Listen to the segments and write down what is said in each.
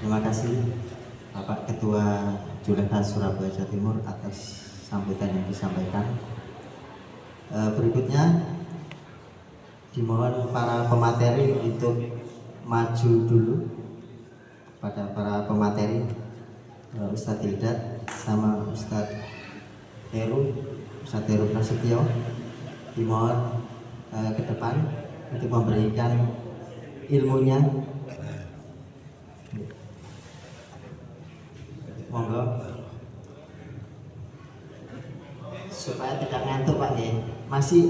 Terima kasih Bapak Ketua Juleha Surabaya Jawa Timur atas sambutan yang disampaikan. Berikutnya dimohon para pemateri untuk maju dulu. Pada para pemateri, Ustadz Hildat sama Ustadz Heru Prasetyo, dimohon ke depan untuk memberikan ilmunya. Monggo, supaya tidak ngantuk Pak ya. Masih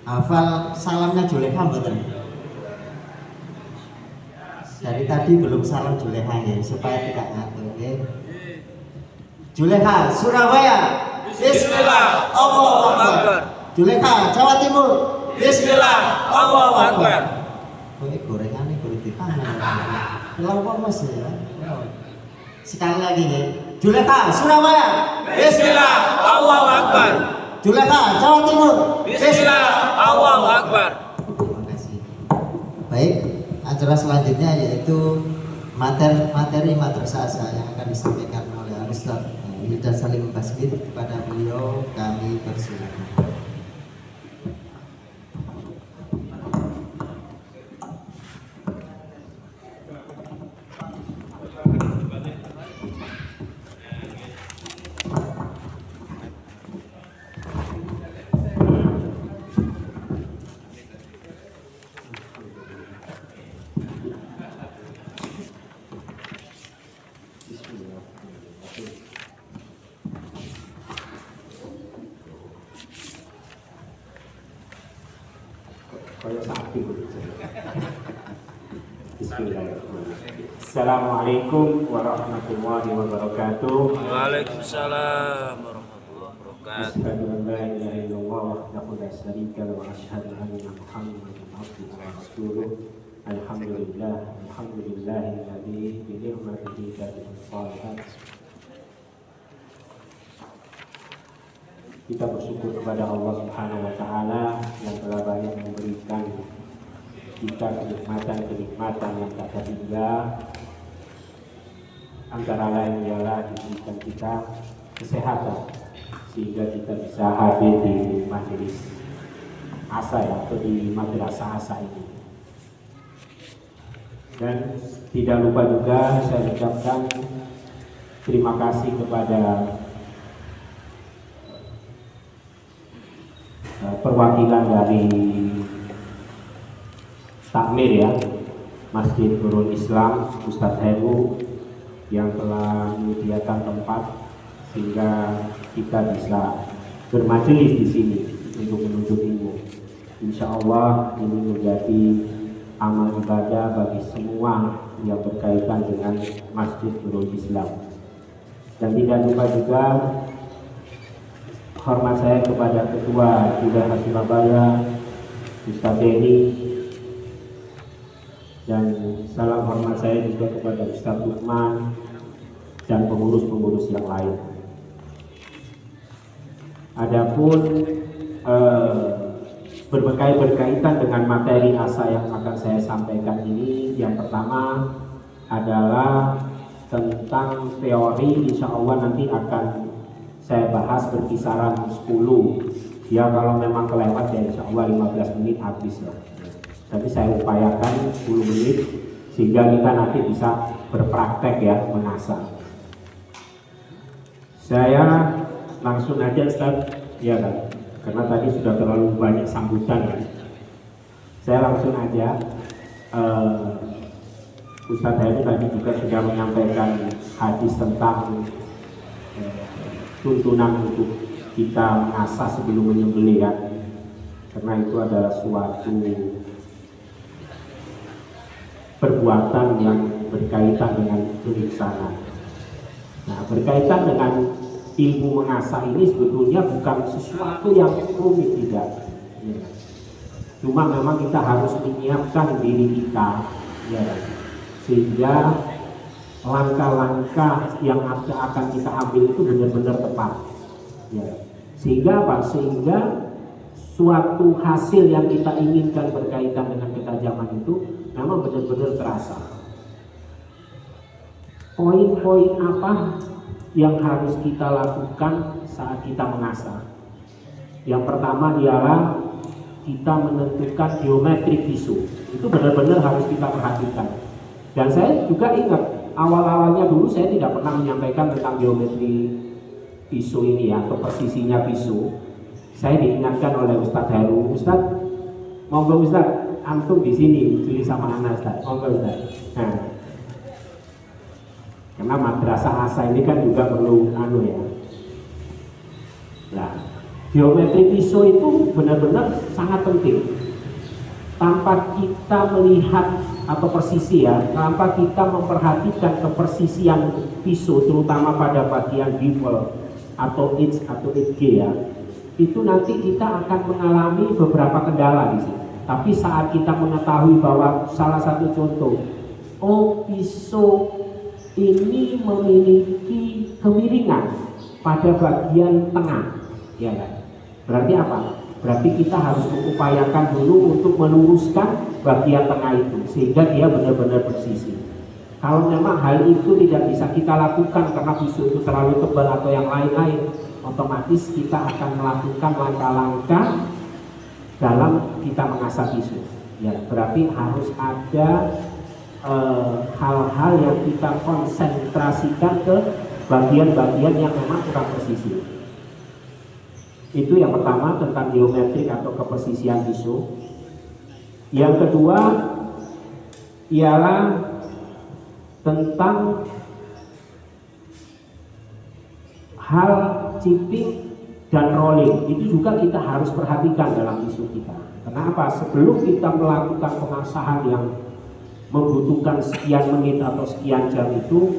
hafal salamnya Juleha mboten? Dari tadi belum salam Juleha ya, supaya tidak ngantuk ya. Juleha Surabaya, Bismillah, Allahu Akbar. Juleha Jawa Timur, Bismillah, Allahu Akbar. Ini gorengannya kudu dipangan. Lawan Mas ya. Sekali lagi ya. Juleha Surabaya, Bismillah, Allahu Akbar. Juleha Jawa Timur, Bismillah, Allahu Akbar. Terima kasih. Baik, acara selanjutnya yaitu materi madrasah yang akan disampaikan oleh Ustaz Hildat Salim Basmit. Kepada beliau kami persilakan. Assalamualaikum warahmatullahi wabarakatuh. Waalaikumsalam warahmatullahi wabarakatuh. Asyhadu an la ilaha illallah wahdahu la syarika lahu wa asyhadu anna Muhammadan abduhu wa rasuluh. Alhamdulillahilladzi bi ni'matihi tatimmu shalihat. Kita bersyukur kepada Allah Subhanahu wa taala yang telah banyak memberikan kita kenikmatan yang tak terhingga. Antara lain ialah diberikan kita kesehatan sehingga kita bisa hadir di majelis asa ya, atau di madrasah asa ini. Dan tidak lupa juga saya ucapkan terima kasih kepada perwakilan dari takmir ya, Masjid Nurul Islam, Ustadz Heru, yang telah menyediakan tempat sehingga kita bisa bermajelis di sini untuk menuntut ilmu. Insya Allah ini menjadi amal ibadah bagi semua yang berkaitan dengan Masjid Nurul Islam. Dan tidak lupa juga hormat saya kepada Ketua Juleha Surabaya, Ustadz Denny, dan salam hormat saya juga kepada Ustadz Lukman dan pengurus-pengurus yang lain. Adapun berkaitan dengan materi asa yang akan saya sampaikan ini, yang pertama adalah tentang teori. Insya Allah nanti akan saya bahas berkisaran 10 ya, kalau memang kelewat ya insya Allah 15 menit habis lah. Tapi saya upayakan 10 menit sehingga kita nanti bisa berpraktek ya, mengasah. Saya langsung aja Ustaz, ya kan, karena tadi sudah terlalu banyak sambutan kan. Saya langsung aja. Ustaz Heru tadi juga sudah menyampaikan hadis tentang tuntunan untuk kita mengasah sebelum menyembelih ya, karena itu adalah suatu perbuatan yang berkaitan dengan keiksanan. Nah, berkaitan dengan ilmu mengasah ini sebetulnya bukan sesuatu yang rumit, tidak. Ya. Cuma memang kita harus menyiapkan diri kita, ya, sehingga langkah-langkah yang akan kita ambil itu benar-benar tepat. Ya. Sehingga apa? Sehingga suatu hasil yang kita inginkan berkaitan dengan ketajaman itu memang benar-benar terasa. poin-poin apa yang harus kita lakukan saat kita mengasah? Yang pertama ialah kita menentukan geometri pisau. Itu benar-benar harus kita perhatikan. Dan saya juga ingat awal-awalnya dulu saya tidak pernah menyampaikan tentang geometri pisau ini ya, atau persisinya pisau. Saya diingatkan oleh Ustadz Heru, Ustadz, monggo Ustadz, antum di sini tulis sama anak Ustadz, monggo Ustadz. Nah, karena madrasah asa ini kan juga perlu ya. Nah, geometri pisau itu benar-benar sangat penting. Tanpa kita melihat atau persisi ya, tanpa kita memperhatikan kepersisian pisau, terutama pada bagian bevel atau edge atau edge ya, itu nanti kita akan mengalami beberapa kendala di sini. Tapi saat kita mengetahui bahwa salah satu contoh, pisau ini memiliki kemiringan pada bagian tengah, ya kan? Berarti apa? Berarti kita harus mengupayakan dulu untuk meluruskan bagian tengah itu sehingga dia benar-benar bersisi. Kalau memang hal itu tidak bisa kita lakukan karena pisau itu terlalu tebal atau yang lain-lain, otomatis kita akan melakukan langkah-langkah dalam kita mengasah pisau. Ya, berarti harus ada hal-hal yang kita konsentrasikan ke bagian-bagian yang memang kurang presisi. Itu yang pertama tentang geometrik atau kepersisian pisau. Yang kedua ialah tentang hal chipping dan rolling. Itu juga kita harus perhatikan dalam pisau kita. Kenapa? Sebelum kita melakukan pengasahan yang membutuhkan sekian menit atau sekian jam itu,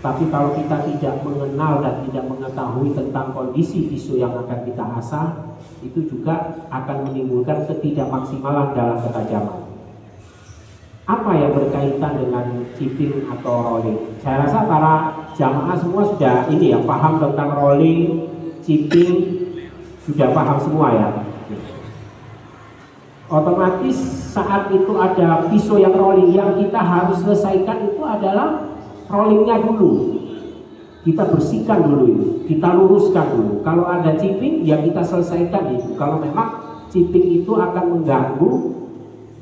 tapi kalau kita tidak mengenal dan tidak mengetahui tentang kondisi pisau yang akan kita asah, itu juga akan menimbulkan ketidakmaksimalan dalam ketajaman. Apa yang berkaitan dengan chipping atau rolling? Saya rasa para jamaah semua sudah ini ya, paham tentang rolling, chipping, sudah paham semua ya. Otomatis saat itu ada pisau yang rolling, yang kita harus selesaikan itu adalah rollingnya dulu. Kita bersihkan dulu itu, kita luruskan dulu. Kalau ada chipping ya kita selesaikan itu. Kalau memang chipping itu akan mengganggu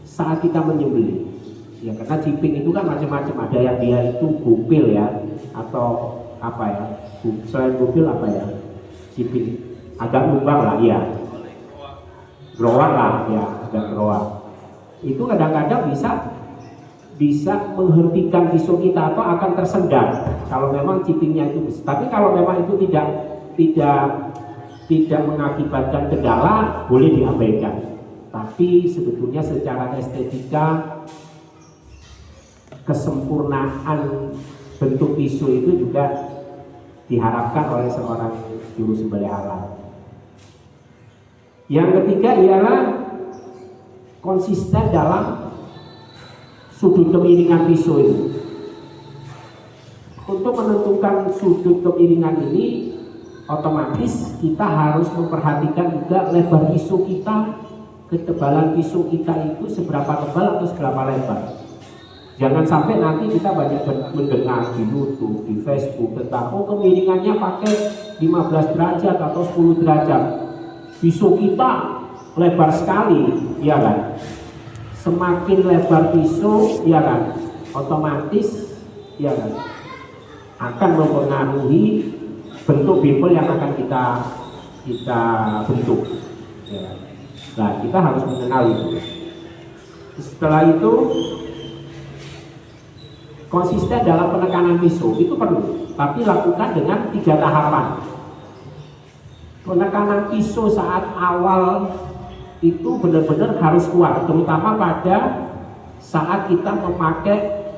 saat kita menyembelih. Ya karena chipping itu kan macam-macam, ada yang dia itu bupil ya, atau apa ya, selain bupil apa ya, chipping agak lubang lah ya, growar lah ya, agak growar. Itu kadang-kadang bisa menghentikan pisau kita atau akan tersendat kalau memang chippingnya itu. Tapi kalau memang itu tidak mengakibatkan kendala, boleh diabaikan. Tapi sebetulnya secara estetika kesempurnaan bentuk pisau itu juga diharapkan oleh seorang juru sembelih halal. Yang ketiga ialah konsisten dalam sudut kemiringan pisau itu. Untuk menentukan sudut kemiringan ini, otomatis kita harus memperhatikan juga lebar pisau kita, ketebalan pisau kita itu seberapa tebal atau seberapa lebar. Jangan sampai nanti kita banyak mendengar di YouTube, di Facebook tentang kemiringannya pakai 15 derajat atau 10 derajat. Pisau kita lebar sekali, ya kan? Semakin lebar pisau, ya kan, otomatis, ya kan, akan mempengaruhi bentuk bevel yang akan kita bentuk. Ya. Nah, kita harus mengenal itu. Setelah itu, konsisten dalam penekanan pisau itu perlu, tapi lakukan dengan 3 tahapan. Penekanan pisau saat awal itu benar-benar harus kuat, terutama pada saat kita memakai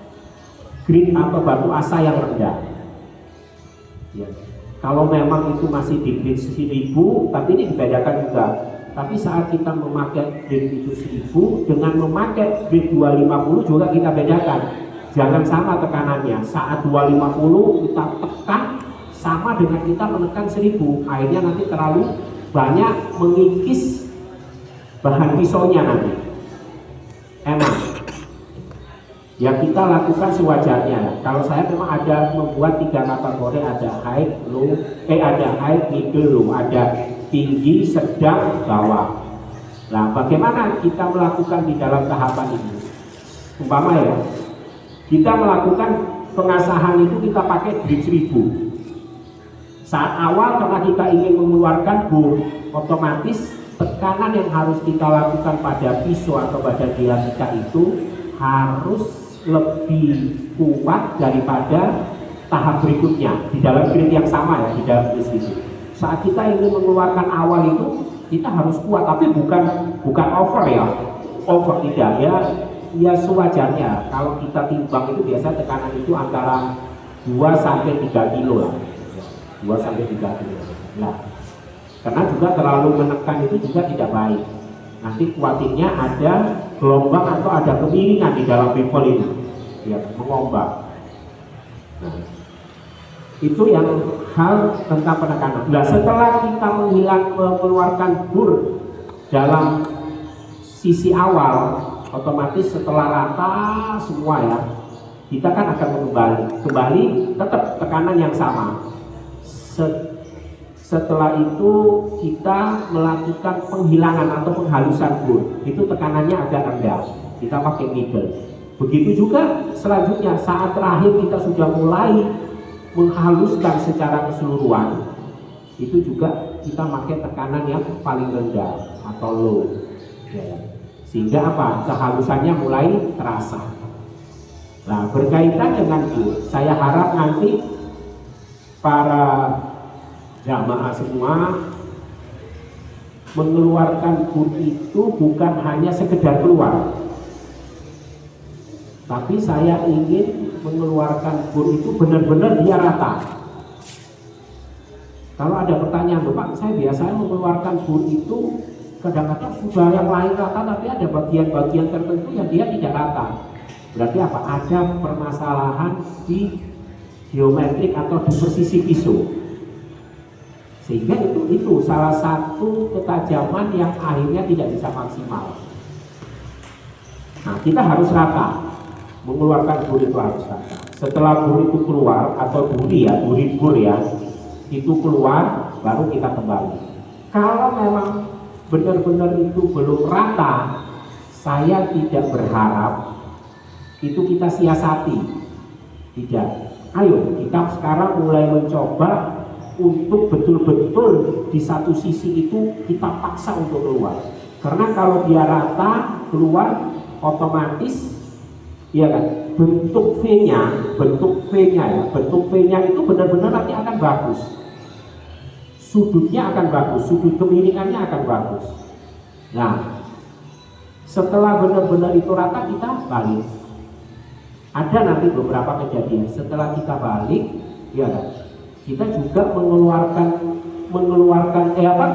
grit atau batu asa yang rendah. Ya. Kalau memang itu masih di grit 1000, tapi ini dibedakan juga. Tapi saat kita memakai grit itu 1000 dengan memakai grit 250 juga kita bedakan. Jangan sama tekanannya. Saat 250 kita tekan sama dengan kita menekan 1000. Akhirnya nanti terlalu banyak mengikis bahan pisaunya nanti. Emang Ya kita lakukan sewajarnya. Kalau saya memang ada membuat 3 kategori, ada high, low, ada high, middle, low, ada tinggi, sedang, bawah. Nah, bagaimana kita melakukan di dalam tahapan ini? Umpama ya, kita melakukan pengasahan itu kita pakai drip 1000. Saat awal karena kita ingin mengeluarkan bur, otomatis tekanan yang harus kita lakukan pada pisau atau pada diameter itu harus lebih kuat daripada tahap berikutnya di dalam grid yang sama ya, di dalam grid itu. Saat kita ingin mengeluarkan awal itu kita harus kuat, tapi bukan over ya, over tidak ya sewajarnya. Kalau kita timbang itu biasa tekanan itu antara 2 sampai 3 kilo lah, 2 sampai 3 kilo. Nah, karena juga terlalu menekan itu juga tidak baik. Nanti kuatinnya ada gelombang atau ada kemiringan di dalam pipol ini, ya, mengombak. Nah, itu yang hal tentang penekanan. Nah, setelah kita mengeluarkan bur dalam sisi awal, otomatis setelah rata semua ya, kita kan akan kembali tetap tekanan yang sama. Setelah itu kita melakukan penghilangan atau penghalusan bur, itu tekanannya agak rendah, kita pakai middle. Begitu juga selanjutnya saat terakhir kita sudah mulai menghaluskan secara keseluruhan, itu juga kita pakai tekanan yang paling rendah atau low ya. Sehingga apa? Kehalusannya mulai terasa. Nah, berkaitan dengan bur, saya harap nanti para jamaah semua mengeluarkan bur itu bukan hanya sekedar keluar, tapi saya ingin mengeluarkan bur itu benar-benar dia rata. Kalau ada pertanyaan, Pak, saya biasanya mengeluarkan bur itu kadang-kadang sudah yang lain rata, tapi ada bagian-bagian tertentu yang dia tidak rata. Berarti apa? Ada permasalahan di geometrik atau di persisi pisau. Sehingga itu salah satu ketajaman yang akhirnya tidak bisa maksimal. Nah, kita harus rata, mengeluarkan bur itu harus rata. Setelah bur itu keluar atau duri bur ya, itu keluar baru kita kembali. Kalau memang benar-benar itu belum rata, saya tidak berharap itu kita siasati. Tidak. Ayo kita sekarang mulai mencoba untuk betul-betul di satu sisi itu kita paksa untuk keluar. Karena kalau dia rata keluar, otomatis ya kan, bentuk V-nya itu benar-benar nanti akan bagus. Sudutnya akan bagus, sudut kemiringannya akan bagus. Nah, setelah benar-benar itu rata kita balik. Ada nanti beberapa kejadian setelah kita balik, ya kan, kita juga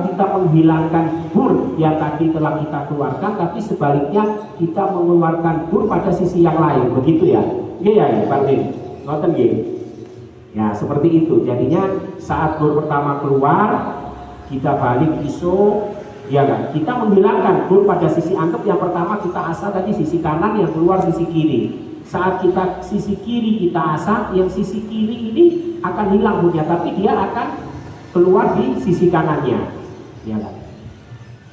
kita menghilangkan bur yang tadi telah kita keluarkan, tapi sebaliknya kita mengeluarkan bur pada sisi yang lain, begitu ya? Iya ya, Pak Din. Ngoten nggih. Ya, seperti itu. Jadinya saat bur pertama keluar, kita balik iso, ya kan? Kita menghilangkan bur pada sisi antep yang pertama kita asah tadi sisi kanan, yang keluar sisi kiri. Saat kita sisi kiri kita asah, yang sisi kiri ini akan hilang burnya, tapi dia akan keluar di sisi kanannya, ya kan?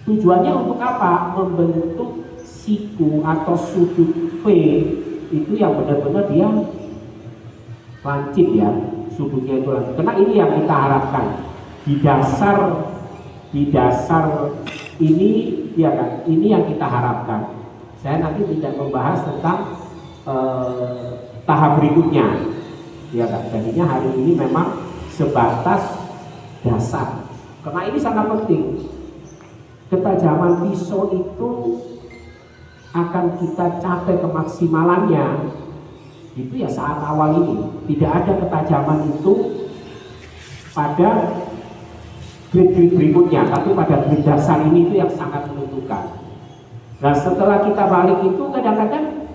Tujuannya untuk apa? Membentuk siku atau sudut V itu yang benar-benar dia lancip ya, sudutnya itu lancip. Karena ini yang kita harapkan di dasar ini, ya kan? Ini yang kita harapkan. Saya nanti tidak membahas tentang tahap berikutnya, ya kan? Jadinya hari ini memang sebatas dasar, karena ini sangat penting. Ketajaman pisau itu akan kita capai kemaksimalannya itu ya saat awal ini. Tidak ada ketajaman itu pada grade berikutnya, tapi pada grade dasar ini itu yang sangat menentukan. Nah, setelah kita balik itu kadang-kadang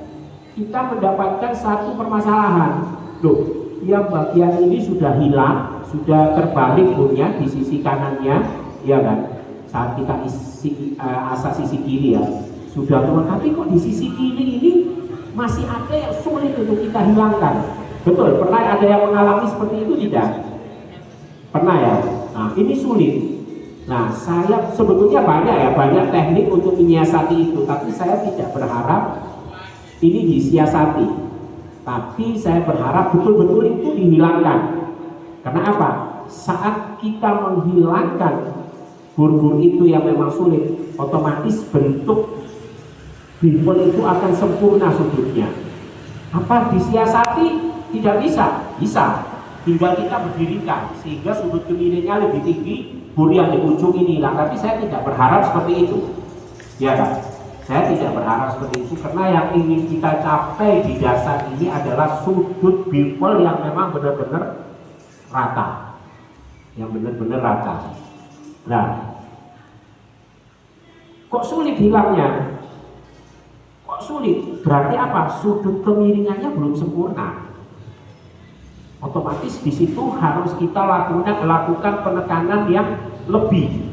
kita mendapatkan satu permasalahan. Loh, yang bagian ini sudah hilang, sudah terbalik burnya di sisi kanannya, ya kan? Saat kita asah sisi kiri ya, sudah keluar, tapi kok di sisi kiri ini masih ada yang untuk kita hilangkan. Betul, pernah ada yang mengalami seperti itu tidak? Pernah ya? Nah, ini sulit. Nah, saya sebetulnya banyak teknik untuk menyiasati itu, tapi saya tidak berharap ini disiasati. Tapi saya berharap betul-betul itu dihilangkan. Karena apa? Saat kita menghilangkan bur-bur itu yang memang sulit, otomatis bentuk bimbel itu akan sempurna sudutnya. Apa disiasati? Tidak bisa. Bisa. Tinggal kita berdirikan sehingga sudut kemiringnya lebih tinggi, bur yang di ujung ini hilang. Tapi saya tidak berharap seperti itu. Ya kan? Saya tidak berharap seperti itu karena yang ingin kita capai di dasar ini adalah sudut bimbel yang memang benar-benar rata. Yang benar-benar rata. Nah, kok sulit hilangnya? Kok sulit? Berarti apa? Sudut kemiringannya belum sempurna. Otomatis di situ harus kita lakukan penekanan yang lebih.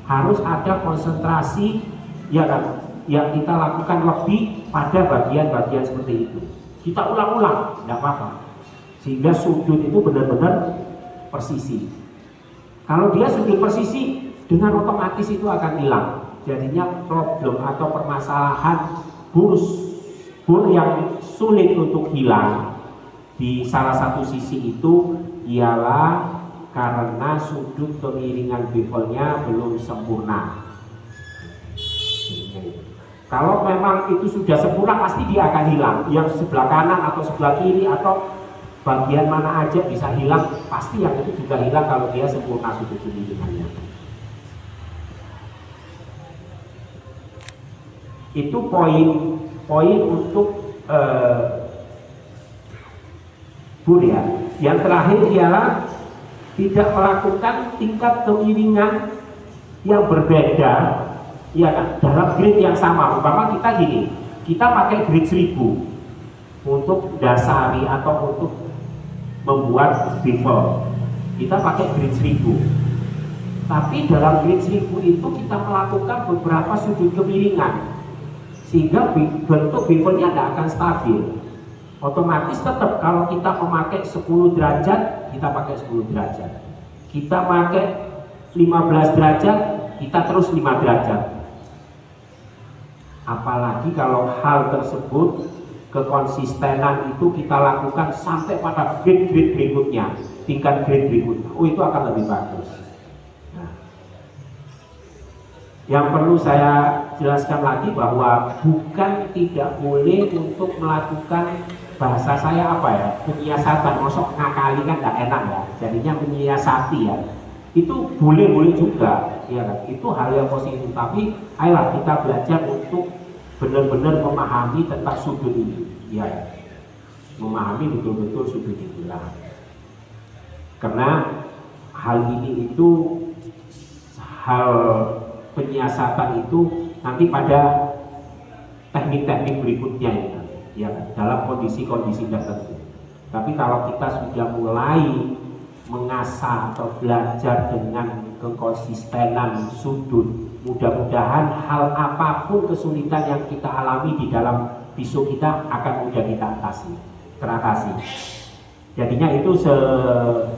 Harus ada konsentrasi, ya kan? Yang kita lakukan lebih pada bagian-bagian seperti itu. Kita ulang-ulang, tidak apa-apa. Sehingga sudut itu benar-benar persisi. Kalau dia sudut persisi, dengan otomatis itu akan hilang. Jadinya problem atau permasalahan bur yang sulit untuk hilang di salah satu sisi itu ialah karena sudut kemiringan bevelnya belum sempurna. Kalau memang itu sudah sempurna pasti dia akan hilang. Yang sebelah kanan atau sebelah kiri atau bagian mana aja bisa hilang, pasti yang itu juga hilang kalau dia sempurna sudut kemiringannya. Itu poin untuk bur ya. Yang terakhir ialah tidak melakukan tingkat kemiringan yang berbeda, ya kan, dalam grid yang sama. Umpama kita gini, kita pakai grid 1000 untuk dasari atau untuk membuat bevel, kita pakai grid 1000. Tapi dalam grid 1000 itu kita melakukan beberapa sudut kemiringan sehingga bentuk bevelnya tidak akan stabil. Otomatis tetap kalau kita memakai 10 derajat, kita pakai 10 derajat. Kita pakai 15 derajat, kita terus 5 derajat. Apalagi kalau hal tersebut kekonsistenan itu kita lakukan sampai pada grade berikutnya, tingkat grade berikutnya. Oh, itu akan lebih bagus. Nah, yang perlu saya jelaskan lagi bahwa bukan tidak boleh untuk melakukan, bahasa saya apa ya, penyiasatan. Mosok ngakali kan gak enak ya, jadinya menyiasati ya. Itu boleh juga, ya kan? Itu hal yang positif. Tapi ayolah kita belajar untuk benar-benar memahami tentang sudut ini, ya, memahami betul-betul sudut inilah. Karena hal ini itu, hal penyiasatan itu nanti pada teknik-teknik berikutnya ya, dalam kondisi-kondisi tertentu. Tapi kalau kita sudah mulai mengasah atau belajar dengan kekonsistenan sudut, mudah-mudahan hal apapun kesulitan yang kita alami di dalam pisau kita akan mudah kita teratasi. Jadinya itu 1,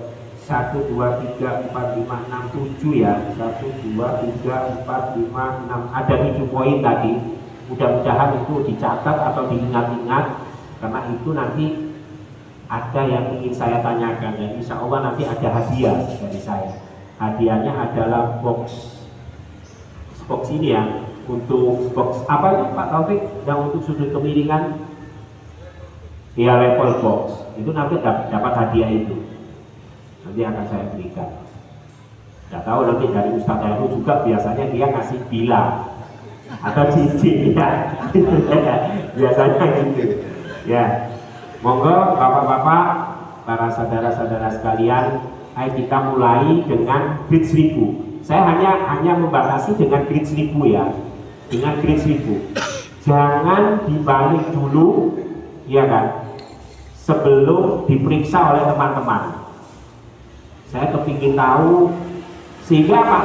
2, 3, 4, 5, 6, 7 ya. 1, 2, 3, 4, 5, 6. Ada 7 poin tadi. Mudah-mudahan itu dicatat atau diingat-ingat, karena itu nanti ada yang ingin saya tanyakan, dan insya Allah nanti ada hadiah dari saya. Hadiahnya adalah box ini ya, untuk box apa itu Pak Taufik, yang untuk sudut kemiringan ya, level box itu nanti dapat hadiah itu, nanti akan saya berikan. Nggak tahu nanti dari Ustadz Heru juga biasanya dia ngasih bila atau cincin ya, biasanya gitu ya. Monggo bapak-bapak, para saudara-saudara sekalian, ayo kita mulai dengan grid 1000. Saya hanya membatasi dengan grid 1000 ya, dengan grid 1000. Jangan dibalik dulu, ya kan, sebelum diperiksa oleh teman-teman. Saya kepingin tahu, sehingga apa,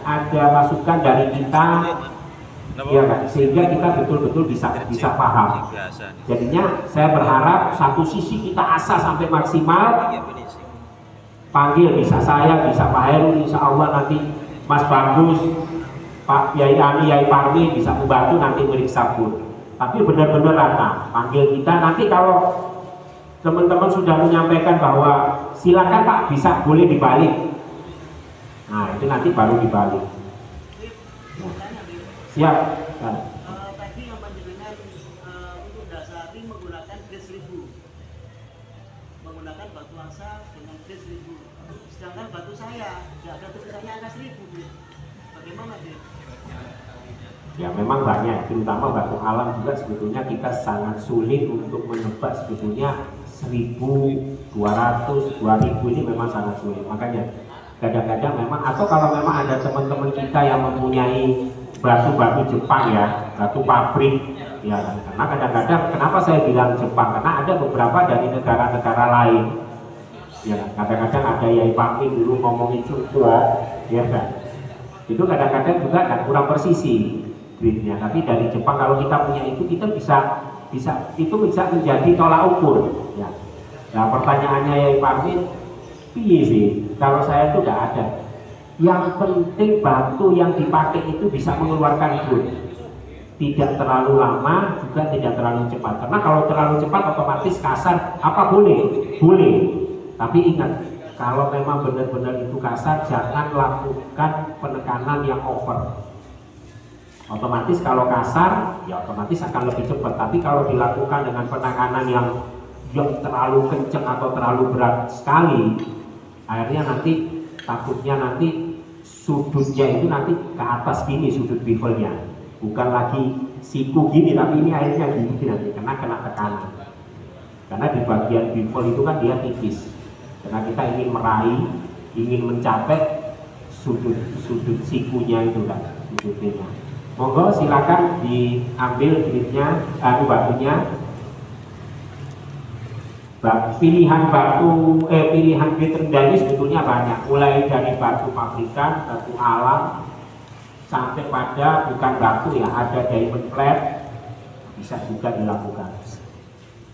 ada masukan dari kita ya kan? Sehingga kita betul-betul bisa paham. Biasa nih. Jadinya saya berharap satu sisi kita asah sampai maksimal, Iya benar sih. panggil bisa saya, bisa Pak Heru, insya Allah nanti Mas Bagus, Pak Yai Ani, Yai Parmi bisa membantu nanti meriksa pun. Tapi benar-benar rata, panggil kita. Nanti kalau teman-teman sudah menyampaikan bahwa silakan Pak bisa boleh dibalik, nah itu nanti baru dibalik. Siap. Nah. Tadi yang panjenengan untuk dasari menggunakan kris 1000, menggunakan batu asa dengan kris 1000. Sedangkan batu saya tidak ada tulisannya angka 1000. Bagaimana deh? Ya memang banyak, terutama batu alam juga sebetulnya kita sangat sulit untuk menebak sebetulnya 1.200, 2.000 ini memang sangat sulit. Makanya kadang-kadang memang, atau kalau memang ada teman-teman kita yang mempunyai batu-batu Jepang ya, batu pabrik ya, karena kadang-kadang kenapa saya bilang Jepang, karena ada beberapa dari negara-negara lain ya, kadang-kadang ada Yai Pakmi dulu ngomongin Cungkuo ya kan, itu kadang-kadang juga kan kurang persisi gridnya, tapi dari Jepang kalau kita punya itu kita bisa itu bisa menjadi tolak ukur ya. Nah pertanyaannya Yai Pakmi, piye sih kalau saya itu tidak ada. Yang penting batu yang dipakai itu bisa mengeluarkan grid, tidak terlalu lama juga tidak terlalu cepat, karena kalau terlalu cepat otomatis kasar. Apa boleh? Boleh, tapi ingat kalau memang benar-benar itu kasar jangan lakukan penekanan yang over. Otomatis kalau kasar ya otomatis akan lebih cepat, tapi kalau dilakukan dengan penekanan yang terlalu kencang atau terlalu berat sekali, akhirnya nanti takutnya nanti sudutnya itu nanti ke atas gini, sudut bevelnya bukan lagi siku gini, tapi ini akhirnya gini nanti kena tekanan, karena di bagian bevel itu kan dia tipis, karena kita ingin meraih, ingin mencapai sudut sikunya itu kan, sudutnya. Monggo silakan diambil gridnya, batunya. Pilihan grid rendah ini sebetulnya banyak, mulai dari batu pabrikan, batu alam, sampai pada bukan batu ya, ada diamond flat, bisa juga dilakukan.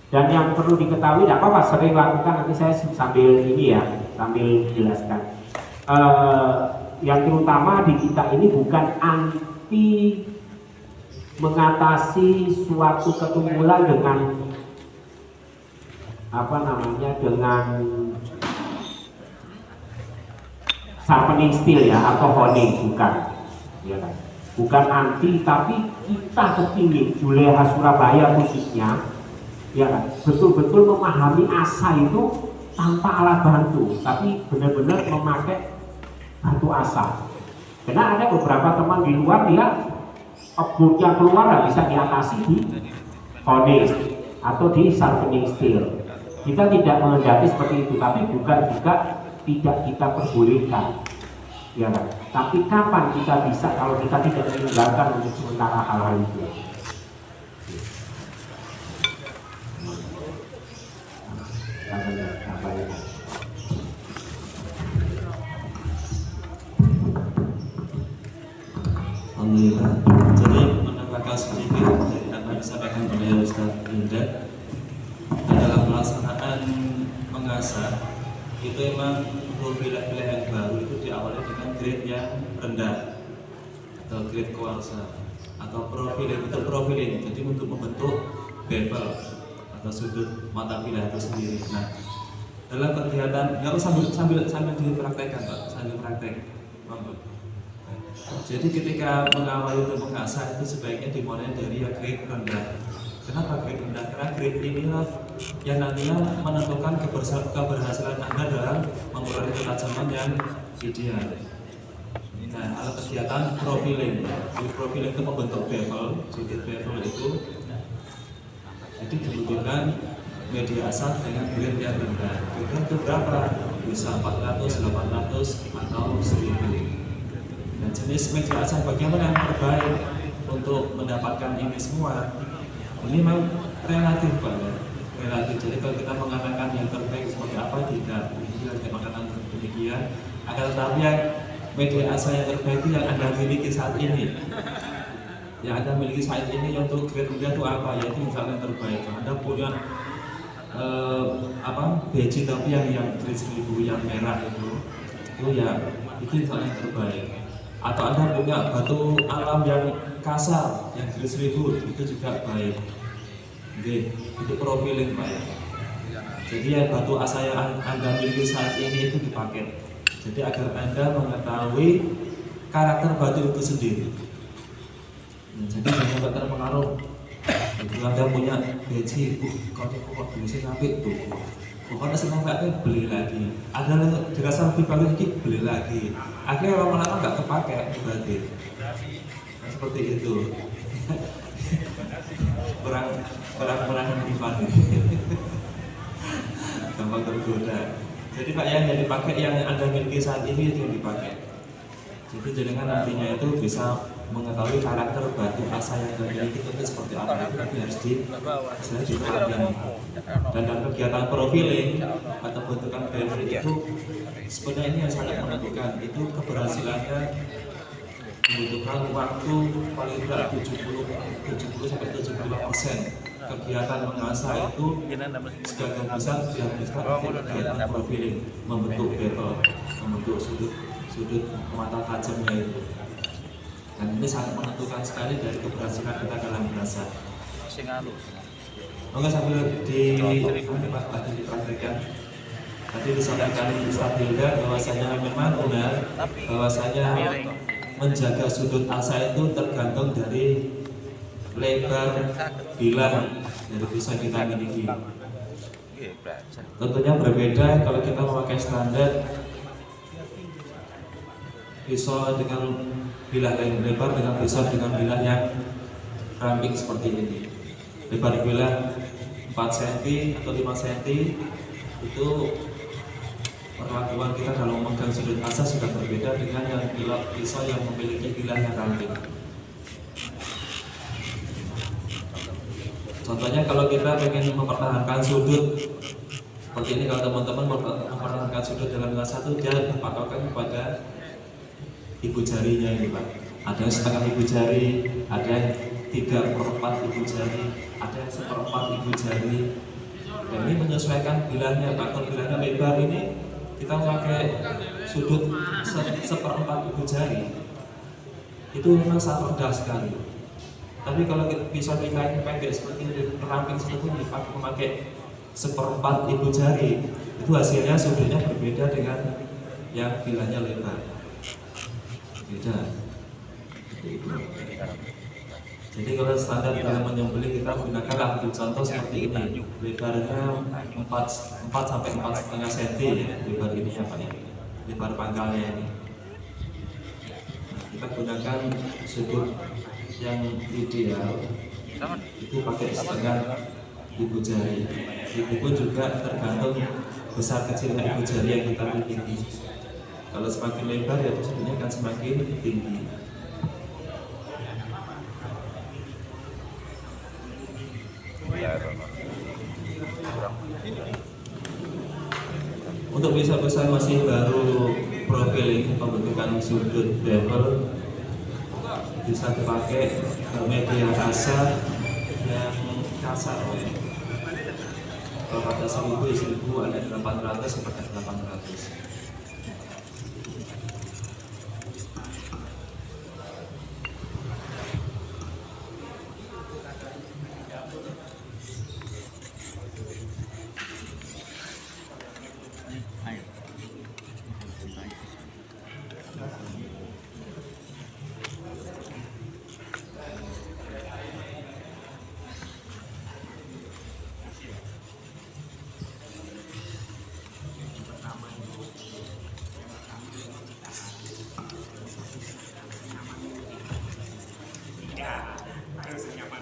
Dan yang perlu diketahui, tidak apa-apa sering lakukan, nanti saya sambil ini ya, sambil jelaskan. Yang terutama di kita ini bukan anti mengatasi suatu ketumbuhan dengan dengan sharpening steel ya, atau honing, bukan ya kan? Bukan anti, tapi kita kepingin Juleha Surabaya khususnya ya kan, betul-betul memahami asa itu tanpa alat bantu, tapi benar-benar memakai batu asa. Karena ada beberapa teman di luar dia yang keluar nggak bisa diatasi di honing atau di sharpening steel. Kita tidak menghendaki seperti itu, tapi bukan juga tidak kita perbolehkan, ya kan? Tapi kapan kita bisa kalau kita tidak meninggalkan untuk sementara hal-hal itu? Alhamdulillah. Jadi menambahkan sedikit dari apa yang disampaikan oleh Ustaz Hilda, dalam pelaksanaan mengasah itu memang profil-profil yang baru itu diawali dengan grade yang rendah atau grade kuarsa atau profiling, itu profiling, jadi untuk membentuk bevel atau sudut mata pilah itu sendiri. Nah, dalam kegiatan nggak usah sambil dipraktekkan Pak, sambil praktek. Jadi ketika mengawali untuk mengasah itu sebaiknya dimulai dari yang grade rendah. Kenapa grade rendah? Karena grade inilah yang nantinya menentukan keberhasilan Anda dalam memperoleh ketajaman yang ideal. Nah, alat kegiatan profiling. Jadi profiling itu membentuk bevel, sudut bevel itu. Jadi dibutuhkan media asal dengan grade yang rendah. Grade itu berapa? Bisa 400, 800 atau 1000. Dan jenis media asal bagaimana yang terbaik untuk mendapatkan ini semua? Ini memang relatif Pak ya. Relatif. Jadi kalau kita mengatakan yang terbaik seperti apa, tidak mengatakan demikian. Akan tetapi yang media asal yang terbaik itu yang Anda miliki saat ini. yang Anda miliki saat ini untuk grade rendah itu apa, yaitu insya Allah yang terbaik. Anda punya biji tapi yang grade 1000 yang merah itu ya itu insya Allah yang terbaik. Atau Anda punya batu alam yang kasar yang grade 1000 itu juga baik. Oke, itu profiling Pak ya. Jadi ya batu asa yang Anda miliki saat ini itu dipakai. Jadi agar Anda mengetahui karakter batu itu sendiri. Jadi jangan terpengaruh. Itu Anda punya gaji, kok bisa sampai itu. Pokoknya senang nggak beli lagi. Ada dirasa lebih bagus lagi beli lagi. Akhirnya lama-lama nggak kepake berarti. Nah, seperti itu. kurang gimana? Gampang tergoda. Jadi Pak yang dipakai yang Anda miliki saat ini itu yang dipakai. Jadi jangan nantinya itu bisa mengetahui karakter batu asa yang Anda miliki itu seperti apa, itu harus dipahami. Dan dalam kegiatan profiling atau bentukan behavior itu sebenarnya ini yang sangat menentukan. Itu keberhasilannya membutuhkan waktu paling tidak 70 sampai 75%. Kegiatan mengasah itu sebagian besar dihabiskan untuk kegiatan profiling, membentuk bevel, membentuk sudut mata tajamnya itu. Dan ini sangat menentukan sekali dari keberhasilan kita dalam mengasah. Oke, sambil dipraktikkan. Tadi disampaikan Ustaz Hilda bahwasanya memang benar bahwasanya menjaga sudut asa itu tergantung dari lebar bilah dari pisau kita miliki. Tentunya berbeda kalau kita memakai standar pisau dengan bilah yang lebar dengan pisau dengan bilah yang ramping seperti ini. Lebar bilah 4 cm atau 5 cm itu perlakuan kita dalam memegang sudut asa sudah berbeda dengan yang pisau yang memiliki bilah yang ramping. Contohnya kalau kita ingin mempertahankan sudut seperti ini, kalau teman-teman mempertahankan sudut dalam satu dia dipatokkan kepada ibu jarinya ini Pak. Ada yang setengah ibu jari, ada yang 3/4 ibu jari, ada yang 1/4 ibu jari. Dan ini menyesuaikan bilahnya Pak. Kalau bilahnya lebar ini kita memakai sudut 1/4 ibu jari itu memang sangat rendah sekali. Tapi kalau pisau kita ini pendek seperti ini, ramping seperti ini, memakai 1/4 ibu jari, itu hasilnya sudutnya berbeda dengan yang bilahnya lebar. Beda. Jadi kalau standar dalam menyembelih kita gunakanlah untuk contoh seperti ini, lebarnya 4 sampai 4,5 cm ya, lebar ini apa ya, lebar pangkalnya ini. Kita gunakan sudut yang ideal itu pakai setengah ibu jari. Itu pun juga tergantung besar kecilnya ibu jari yang kita miliki. Kalau semakin lebar ya sudutnya akan semakin tinggi. Untuk pisau-pisau masih baru profiling pembentukan sudut bevel bisa dipakai media asa yang kasar. Kalau pada 1000 ada 800 seperti 800.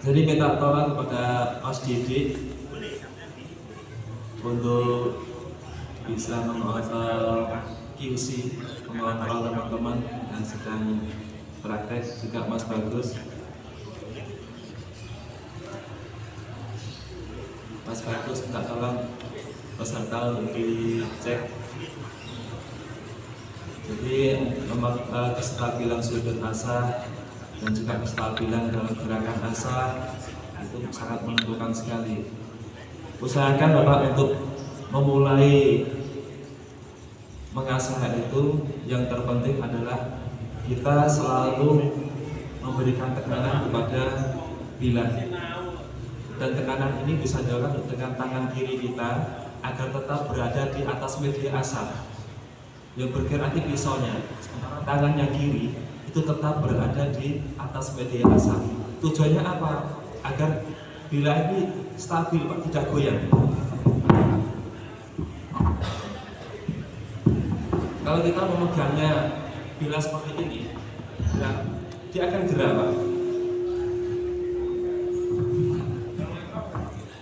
Jadi minta tolong kepada Mas Didik untuk bisa mengontrol QC, mengontrol teman-teman yang sedang praktek, juga Mas Bagus. Mas Bagus minta tolong peserta untuk dicek. Jadi kestabilan sudut asa dan juga kestabilan dalam gerakan asa itu sangat menentukan sekali. Usahakan Bapak untuk memulai mengasah itu, yang terpenting adalah kita selalu memberikan tekanan kepada bilah, dan tekanan ini bisa dilakukan dengan tangan kiri kita agar tetap berada di atas media asa yang bergerak di pisaunya, sementara tangan yang kiri itu tetap berada di atas media asa. Tujuannya apa? Agar bilah ini stabil Pak, tidak goyang. Kalau kita memegangnya bilah seperti ini, dia akan gerak Pak.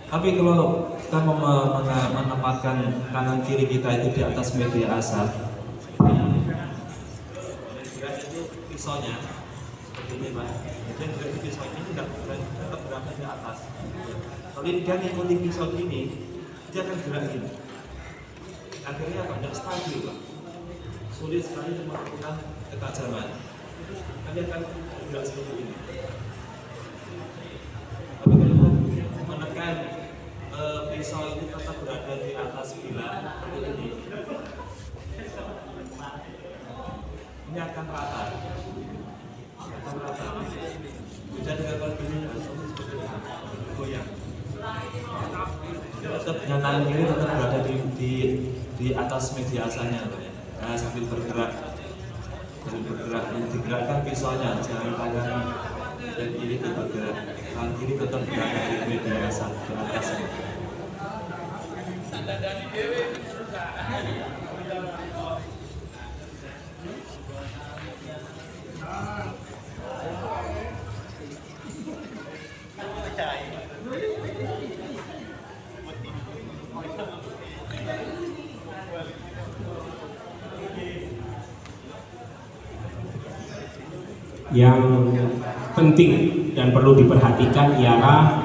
Tapi kalau kita menempatkan tangan kiri kita itu di atas media asa, itu pisaunya seperti ini Pak. Dan gerak di pisau ini tidak tetap berada di atas. Kalau dia mengikuti pisau ini, dia akan gerak gini. Akhirnya apa? Tidak stabil Pak. Sulit sekali melakukan ketajaman. Dia akan gerak seperti ini. Tapi kalau menekan pisau ini tetap berada di atas bilah seperti ini akan rata. Beda dengan kalau ini goyang. Tetap tangan kiri tetap berada di atas media asanya, nah, sambil bergerak, yang digerakkan pisaunya, jangan tangan yang kiri itu bergerak, tangan kiri tetap berada di media asa di atasnya. Yang penting dan perlu diperhatikan ialah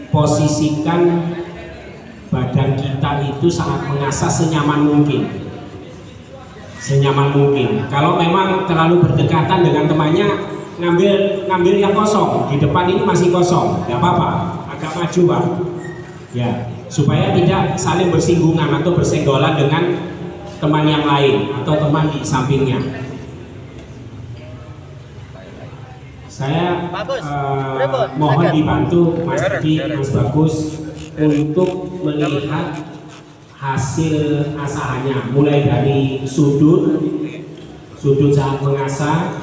posisikan badan kita itu saat mengasah senyaman mungkin. Senyaman mungkin. Kalau memang terlalu berdekatan dengan temannya, ngambil yang kosong. Di depan ini masih kosong, nggak apa-apa. Agak maju Pak. Ya, supaya tidak saling bersinggungan atau bersenggolan dengan teman yang lain atau teman di sampingnya. Saya mohon dibantu Mas Edi, Mas Bagus untuk melihat hasil asahannya, mulai dari sudut saat mengasah,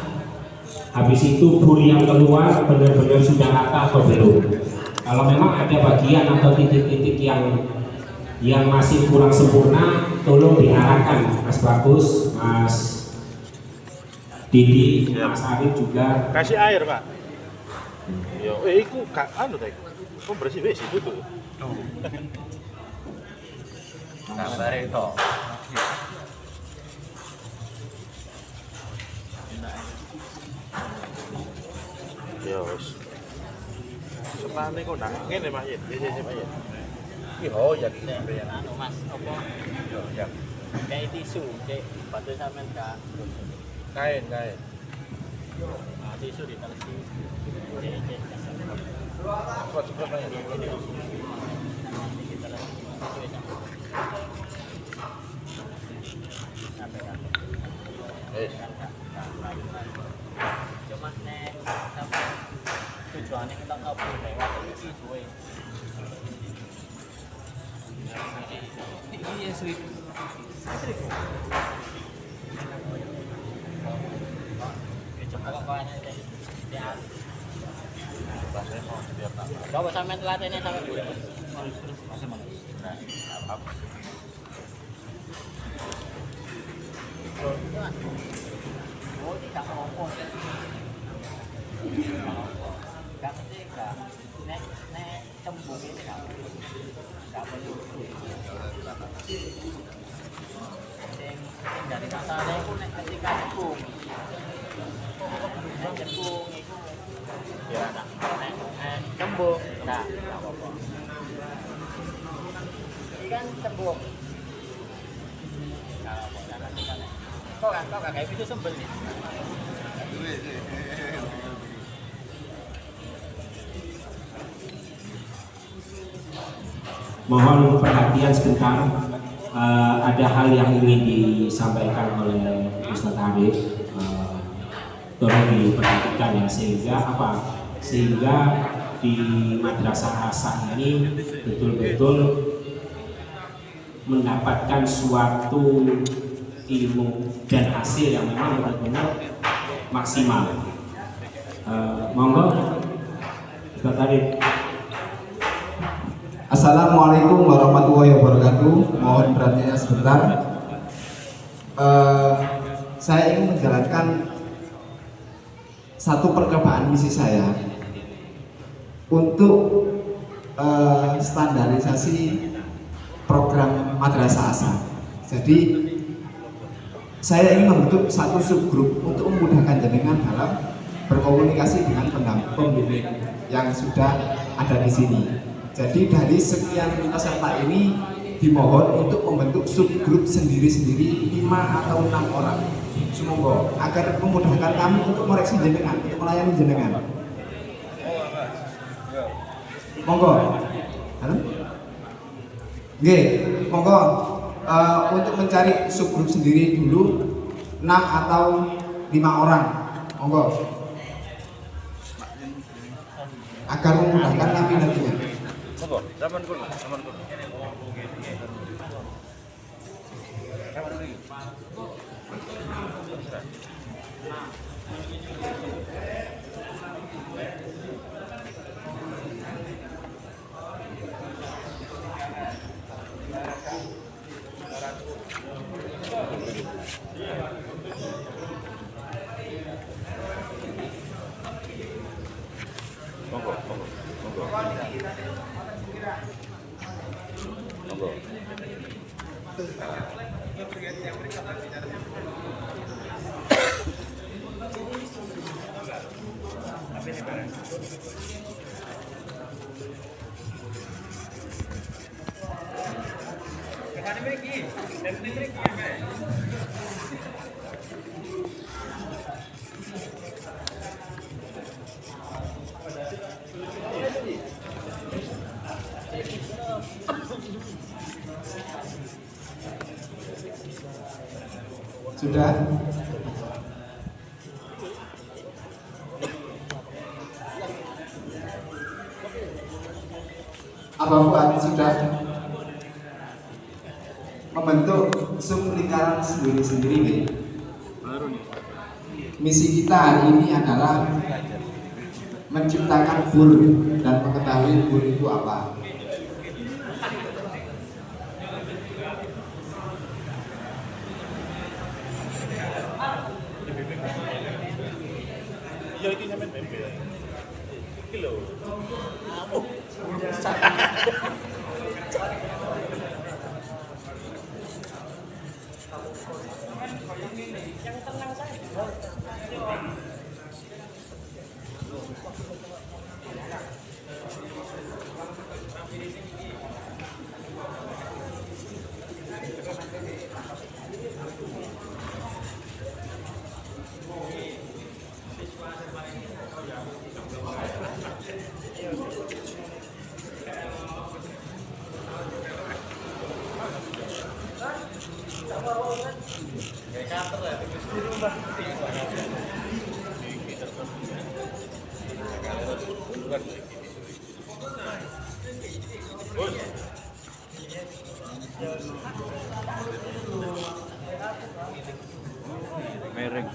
habis itu bul yang keluar benar-benar sudah rata atau belum. Kalau memang ada bagian atau titik-titik yang masih kurang sempurna, tolong diarahkan Mas Bagus, Mas Didi, Mas Arif juga. Kasih air Pak. Yo, iku gak anu ta iku. Kok bersih wis itu tuh. Kabar itu. Yo wis. Sepane kok ndak ngene Pak Yen. Wis Pak Yen. Ki ho ya Anu Mas, apa? ya. Kayak tisu, kayak batu sampean ka. Kain. Nah, tisu ditelesi. Cek. Apa cepet Pak Yen. Wis. Cuma nek tujuannya kita nggak perlu lewat itu suwe. Iya Sri. Coba kok ana ya. Bahasanya mau biar tak. Coba sampean telatene sampe dulu. Masih mana? Nah, apa? Oh, tidak apa-apa. Gak mesti gak. Nek cembung ini gak perlu. Sing dari masalah itu nek ketika cembung. Nek cembung itu ya nek cembung nah gak apa-apa. Ini kan cembung. Kok kayak gitu sembel nih. Mohon perhatian sebentar. Ada hal yang ingin disampaikan oleh Ustadz Arif. Tolong diperhatikan ya, sehingga di Madrasah Asa ini betul-betul mendapatkan suatu ilmu dan hasil yang memang benar-benar maksimal. Monggo Ustadz Arif. Assalamualaikum warahmatullahi wabarakatuh. Mohon perhatiannya sebentar. Saya ingin menjalankan satu percobaan misi saya untuk standarisasi program Madrasah Asa. Jadi saya ingin membentuk satu subgrup untuk memudahkan jenengan dalam berkomunikasi dengan pembimbing yang sudah ada di sini. Jadi dari sekian peserta ini dimohon untuk membentuk subgrup sendiri-sendiri 5 atau 6 orang. Semoga agar memudahkan kami untuk mereaksi jenengan, untuk melayani jenengan. Monggo. Halo? Nggih, monggo untuk mencari subgrup sendiri dulu 6 atau 5 orang. Monggo. Agar memudahkan kami nantinya. Monggo, zaman dulu. Sudah? Apa buat sudah membentuk sub lingkaran sendiri-sendiri nih? Misi kita hari ini adalah menciptakan bur dan mengetahui bur itu apa. Merek.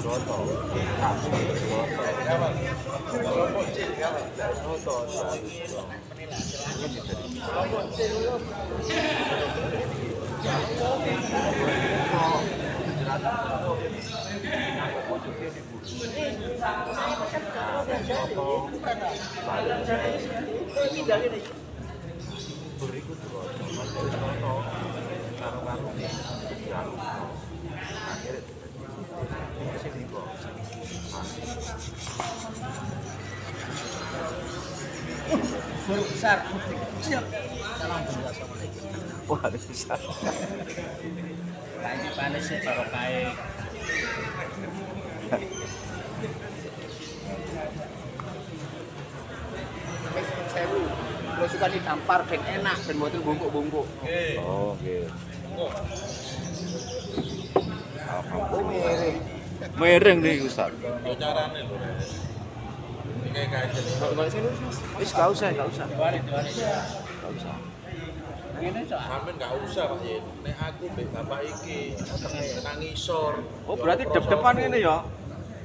Broto. Guru besar. Siap. Salam bunda assalamualaikum. Wah, bisa. Kaji panis sih baru kayak. Sewu. Kalau suka ditampar ben enak, ben motor bungkuk-bungkuk. Oh, oke. Oh, miring. Mereng nih Ustaz. Yo carane lho. Iki kayak kajen. Kalau sini Mas. Wis enggak usah. Enggak usah. Ngene cok. Sampeyan enggak usah Pak Yen. Nek aku mbek bapak iki nang ngisor. Oh, berarti dep-depan ini ya?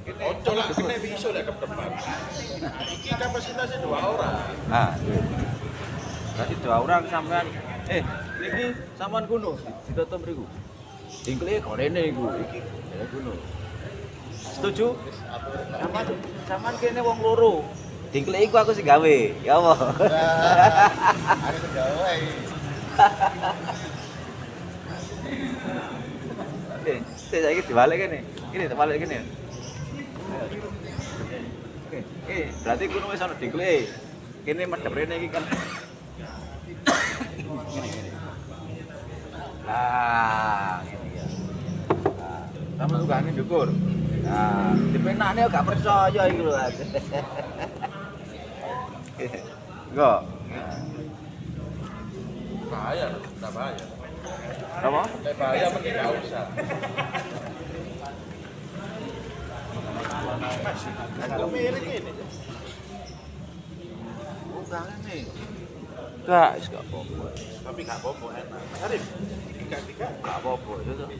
Ojo lah kene iso lek dep-depan. Iki kapasitasnya 2 orang. Nah, berarti 2 orang sampean. Niki sampean kuno ditutup mriku. Dingkle gorene iku iki. Ya kuno. Setuju? Sampean kene wong loro. Dingkle iku aku sing gawe. Ya apa? Aku sing gawe. Saiki dibalik kene. Ini dibalik kene. Berarti kuno wis ana dingkle. Kene medhep rene iki kan. Lah, ini ya. Nah, sama tukangnya syukur. Nah, dipenaknya gak percaya itu loh. Enggak. Bahaya, enggak bahaya. Apa? Nek bahaya mending enggak usah. Aku miring ini. Bukan nih. Enggak, enggak apa-apa. Tapi enggak apa-apa enak. Arif, tiga-tiga Enggak apa-apa itu tuh.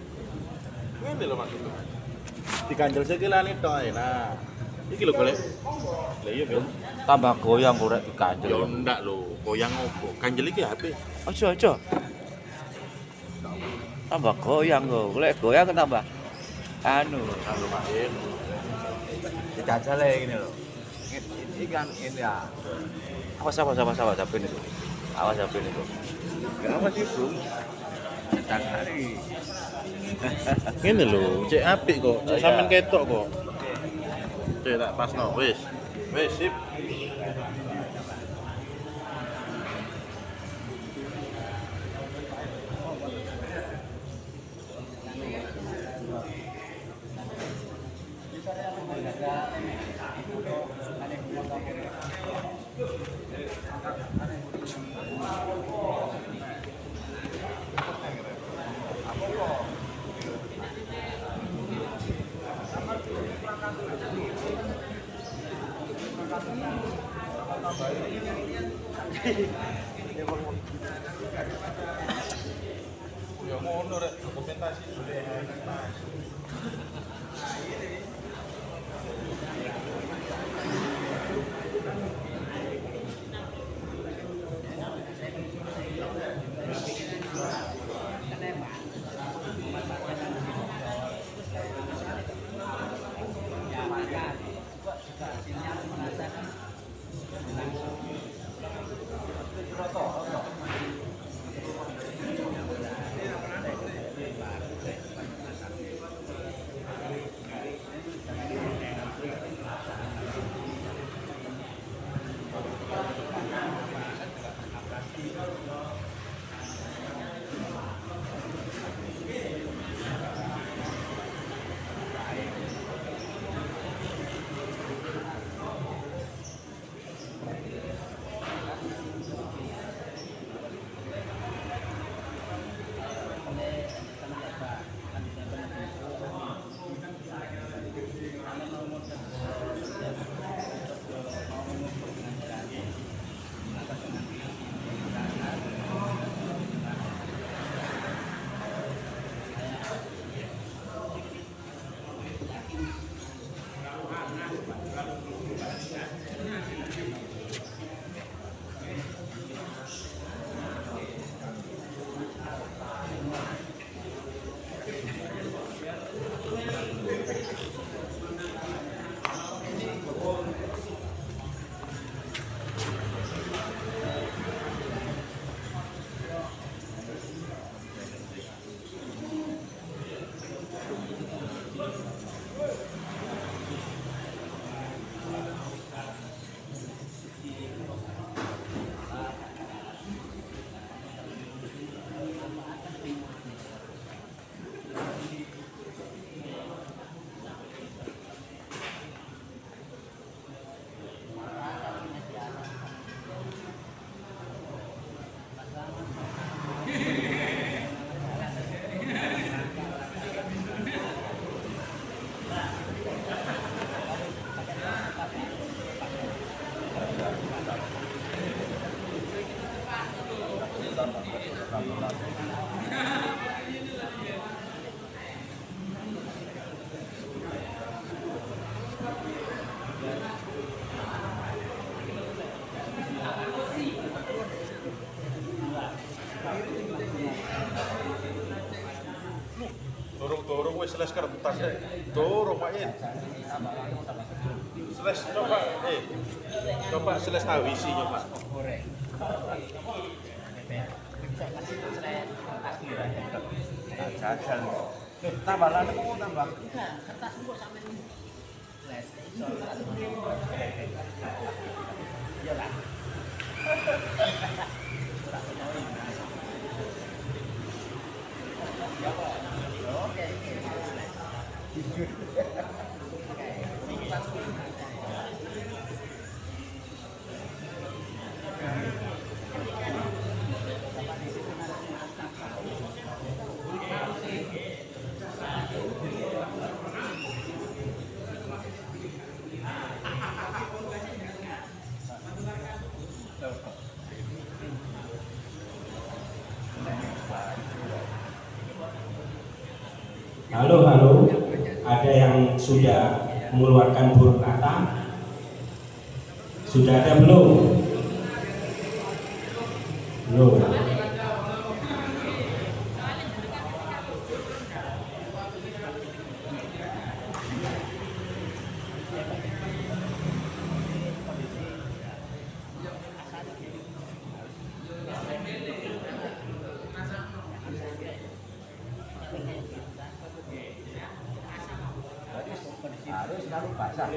ngene lho maksudku. Dikanjel sekilane tok nah. Iki lho golek. Lah iya, Bel. Tambah goyang kok rek Ya dikanjel. ndak lho, goyang opo? Kanjel iki HP. Aja. Tambah goyang kok. Lek goyang kan tambah anu, Kalau main dijajale gini loh. Ini kan ini ya. Awas HP itu. Awas HP itu. Awas itu. Tentang hari. ngene lho, cek apik kok. Cek sampean ketok kok. Cek tak pasno wis. Wis sip. Ya ngono rek, dokumentasi boleh. Dorong wis les kertas deh. Dorong Pak In. Seles coba coba seles tawisi coba. Jajan. Tambah lan kok tambah. Halo, ada yang sudah mengeluarkan huruf kata? Sudah ada belum? Belum. Harus selalu basah.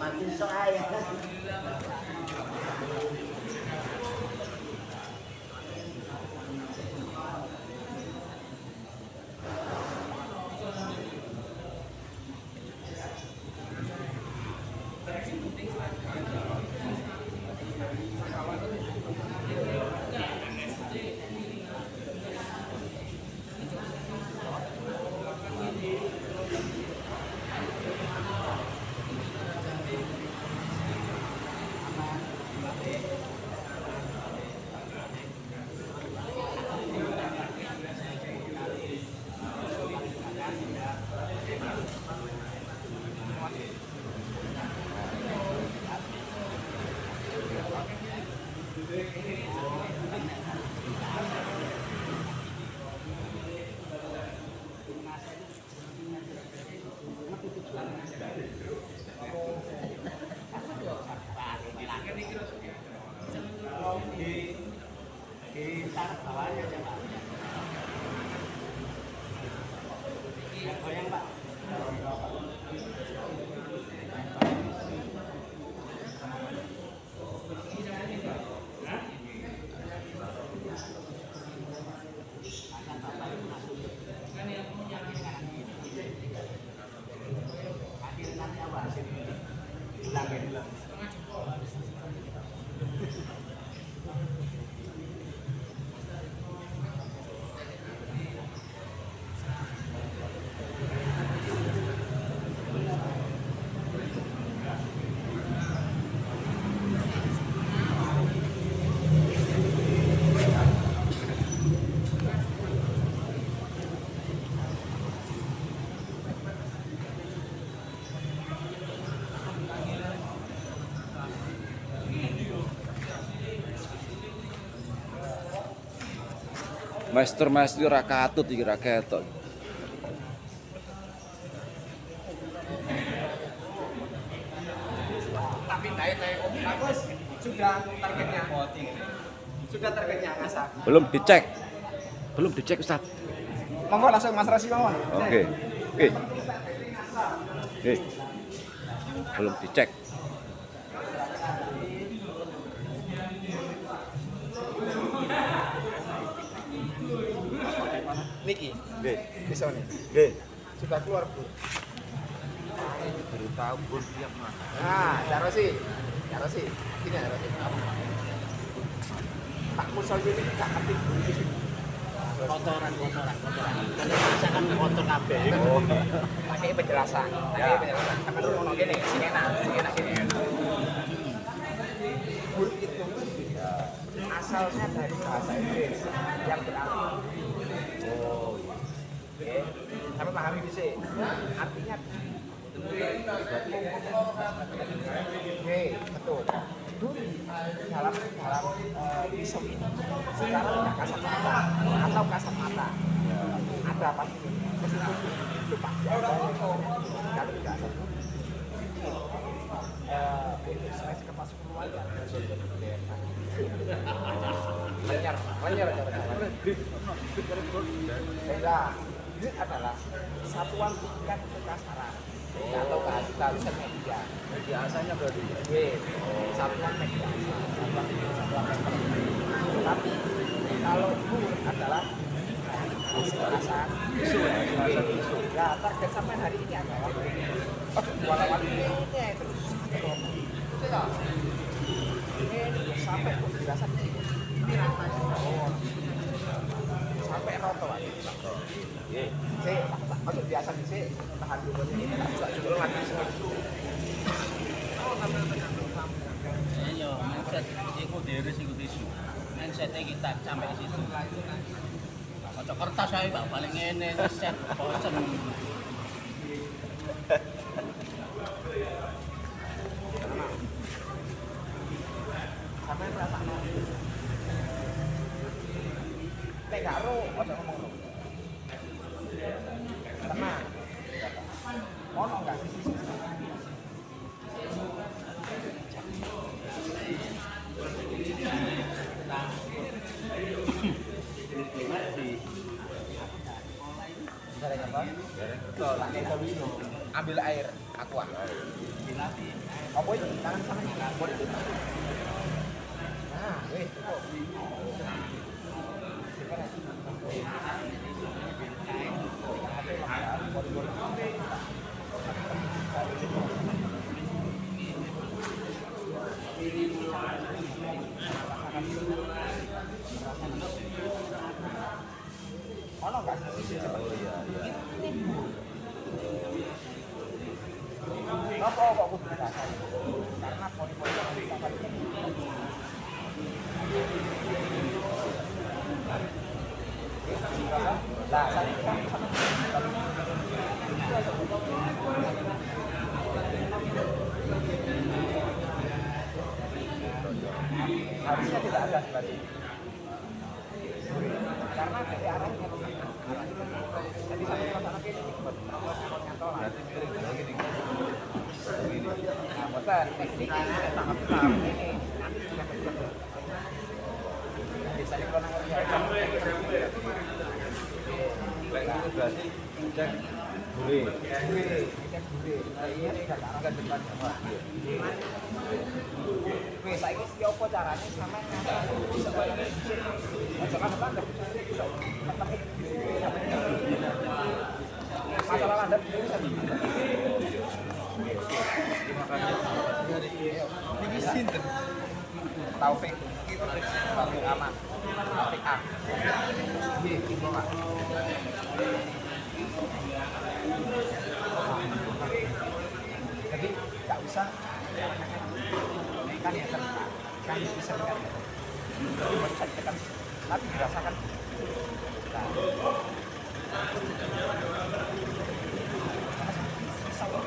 Mati soalnya. Master ra katut iki ra ketok. Tapi bagus sudah targetnya. Sudah targetnya Asa. Belum dicek. Belum dicek Ustaz. Monggo langsung Mas Rasi mawon. Oke. Oke. Oke. Belum dicek. Niki, Nggih. bisa nih. Nggih. Sudah keluar, Bu. Baru tahu pun tiap mana. Nah, Cak Rosi. Ini ya Rosi. Pak Musol ini gak ngerti Kotoran. Kalau bisa kan kotor kabeh. Oh. Pakai penjelasan. Sama dulu ngono gini, sing enak gini. Bur itu asalnya dari bahasa Inggris yang berarti oke, sampai pahami bisa. Artinya oke, betul. Duri dalam pisau ini secara tidak kasat mata atau kasat mata ada apa sih? Meskipun lupa. Kalau tidak kasat saya kepas keluarga. Lanyar. Ini adalah satuan tingkat kekasaran atau kehalusan media. Biasanya berarti. Satuan media. Tapi kalau bur adalah kekerasan isu. Ya target sampai hari ini adalah walaupun ini terus ini sampai penjelasan ini rasanya sampai roto lagi. Masuk biasa sih tahan dulu ini tak juga lagi Ayo, mindset iku deres iku tisu. Mindset kita sampai di situ. Kocok kertas ae Pak paling ngene set bosen. Ambil air aqua. Apa itu? Tangan sama ini. Boleh itu. Nah, weh. Ono enggak? Oh iya. Kenapa kok kudu dirasain? Karena pori-pori yang dirasain ini lah, saya kan harusnya tidak ada berarti. Karena dari arahnya jadi sampai ke sana ini nyantol berarti miring begini. Nah, bukan teknik tangkap ini. Biasanya kalau nang berarti cek gure. Cek gure. Nah, iya tidak ke depan sama. Wes saiki iki opo carane sampean ngapa bisa bayar dhisik. Aja kan landep. Masalah landep bisa. Terima kasih. Iki sinten? Taufik. Taufik aman. Taufik A. Nggih, iki Pak. Jadi nggak usah kan ya kan bisa kan bisa ditekan tapi dirasakan nah kalau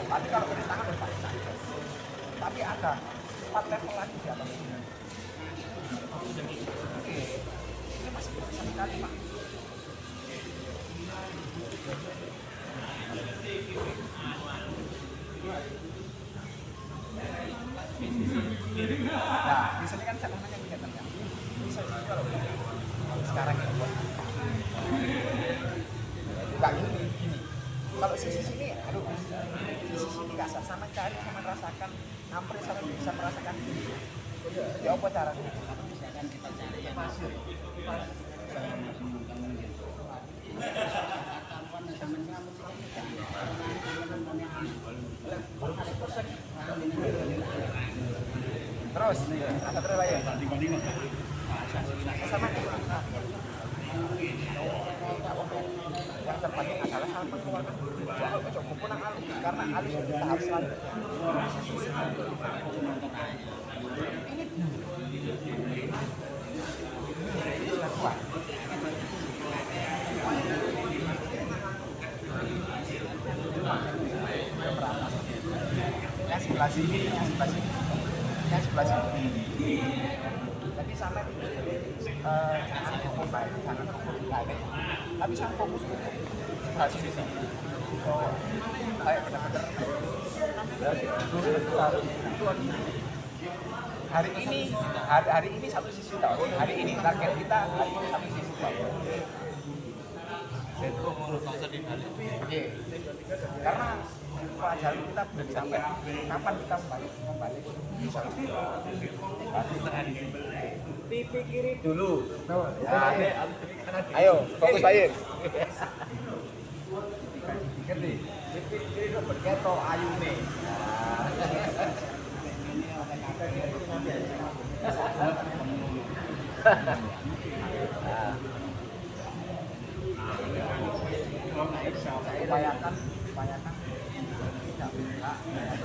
tapi kalau di tangan berapa tapi ada 4 level lagi di atas ini oke ini masih bisa sekali Pak. Nah, di sini kan cadangannya kelihatannya. Bisa juga loh. Sekarang ya buat. Enggak gini. Kalau sisi sini, aduh, sisi sini kasar sama cari sama rasakan, hampir sama bisa merasakan. Ya apa caranya? Misalkan kita cari yang pasir. Terus, ada terus ya. Sama yang terpenting adalah hal mengeluarkan cukup punang alus karena alus itu tahap selanjutnya. Ini sudah kuat. Yang sebelah sini, yang sebelah sini, yang sebelah sini. Jadi sampai jangan fokus baik, jangan fokus baik. Tapi saya fokus untuk sebelah sini. So, kayak benar-benar. Hari ini satu sisi tahu. Hari ini target kita hari ini satu sisi tahu. Karena pelajaran kita belum sampai kapan kita kembali bisa pipi kiri dulu ayo fokus baik pipi kiri itu berketo ayu nih upayakan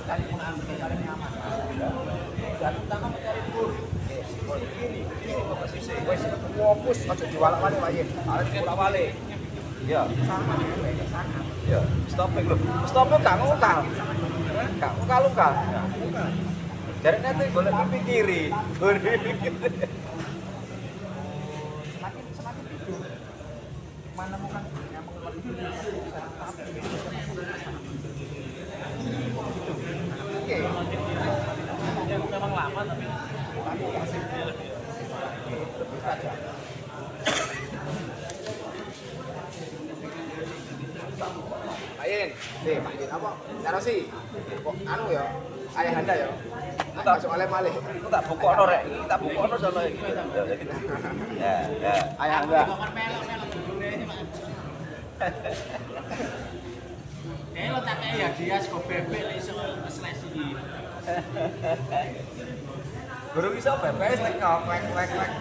cari cari nyaman dan utama mencari pur kiri ke sisi fokus aja diwalak-walik Pak Yin harus diwalak-walik ya sama sana ya stopping lho stopping gak ngukal gak ngukal jadi nanti golek pipi kiri semakin tidur mana bukan yang mengulang itu bisa oke memang lama tapi lebih saja Main, main apa? Cara sih, kok anu ya, ayah anda ya, masuk oleh malih. Aku tak bukokno rek, tak bukokno sono iki. Ya, ya. Ayah anda. Lo tak kayak ya dia kok bebek iso slash iki. Guru iso bebek tek klek.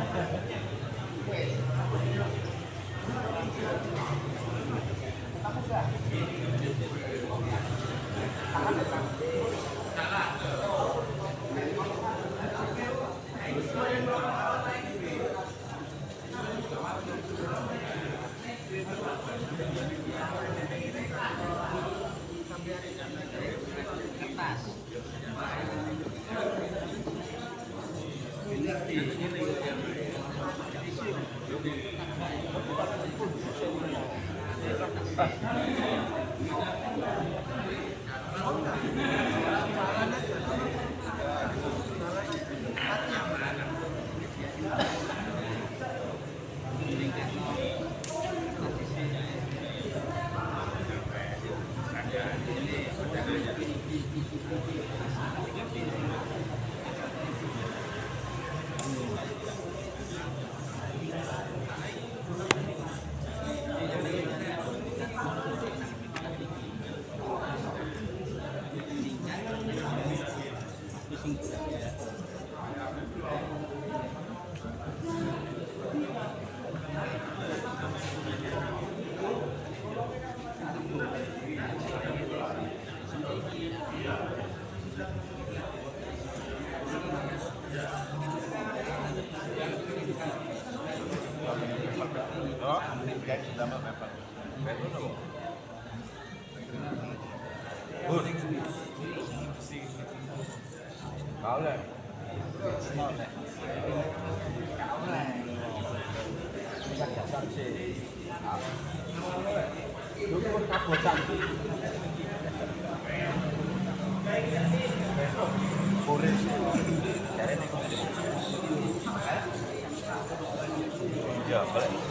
Ya, balik.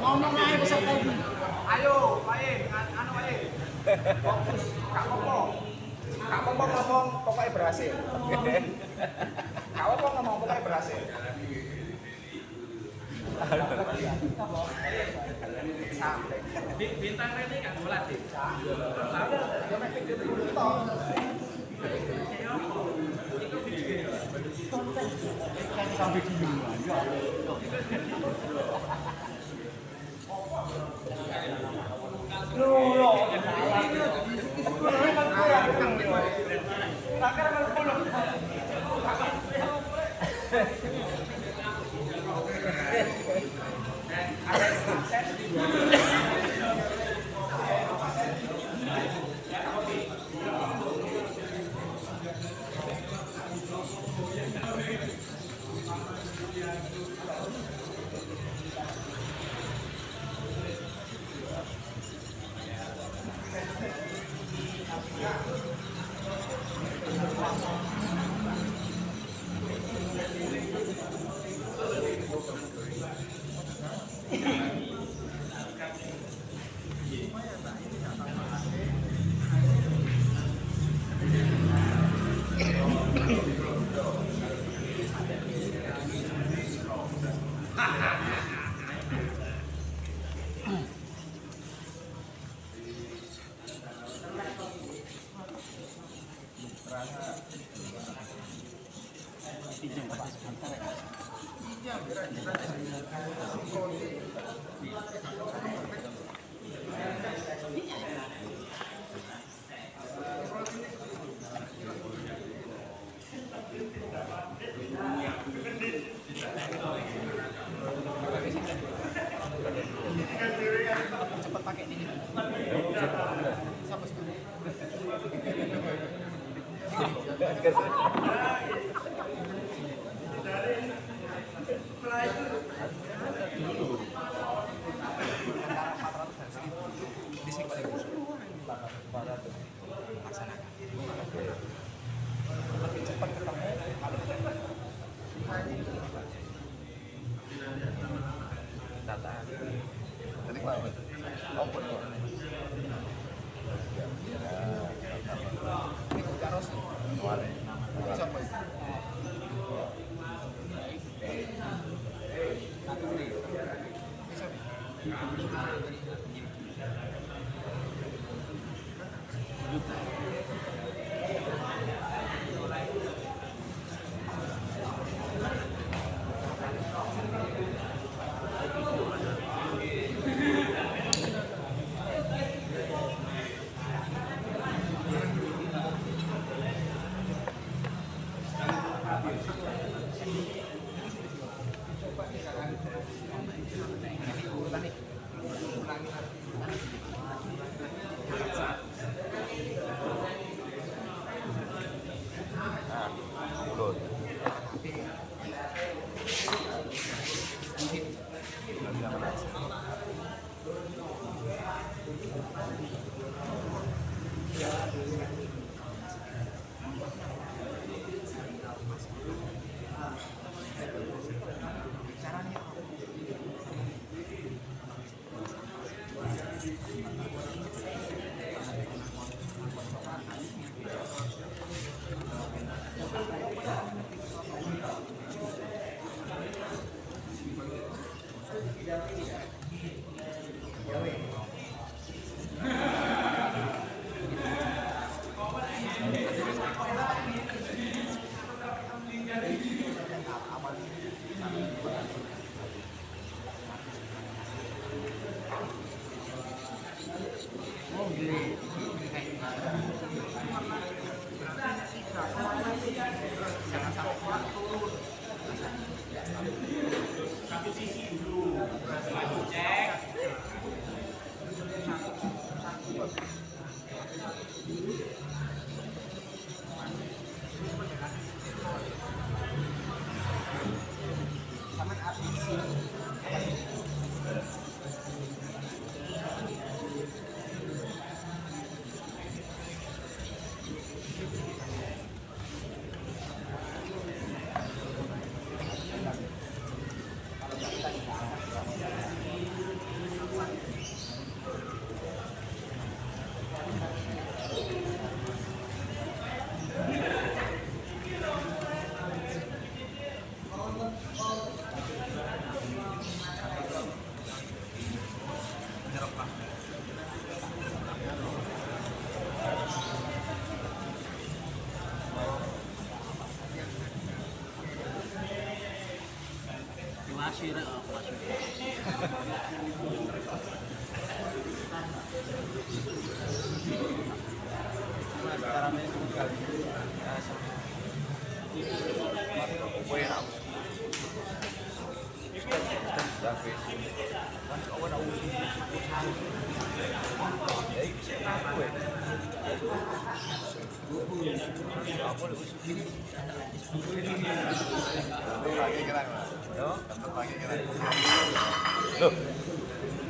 Ngomong aja peserta ini. Ayo, main, anu main. Fokus, Kak Popo ngomong pokoknya berhasil. Kak Popo ngomong pokoknya berhasil. Bintang ini kan bola sih. Sampai di Cepat pakai ini. Sama sekali.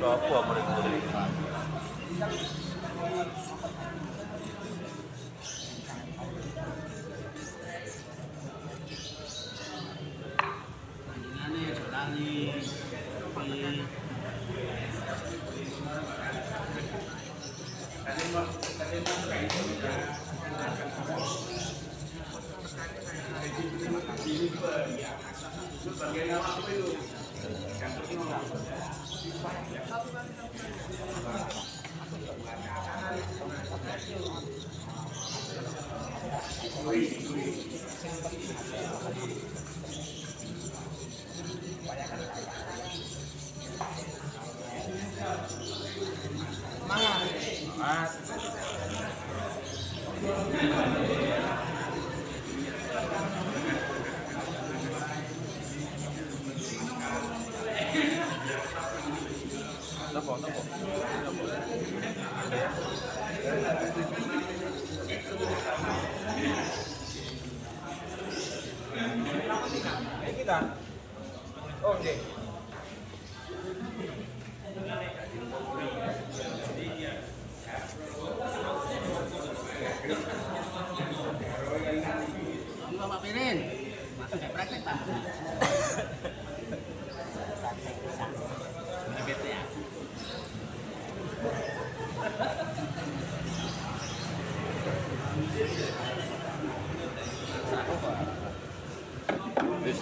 Loh, apa mereka? Banyak Napa? Ini kita. Oh, oke. Bapak Pirin, masuk ke praktek Pak. Wis.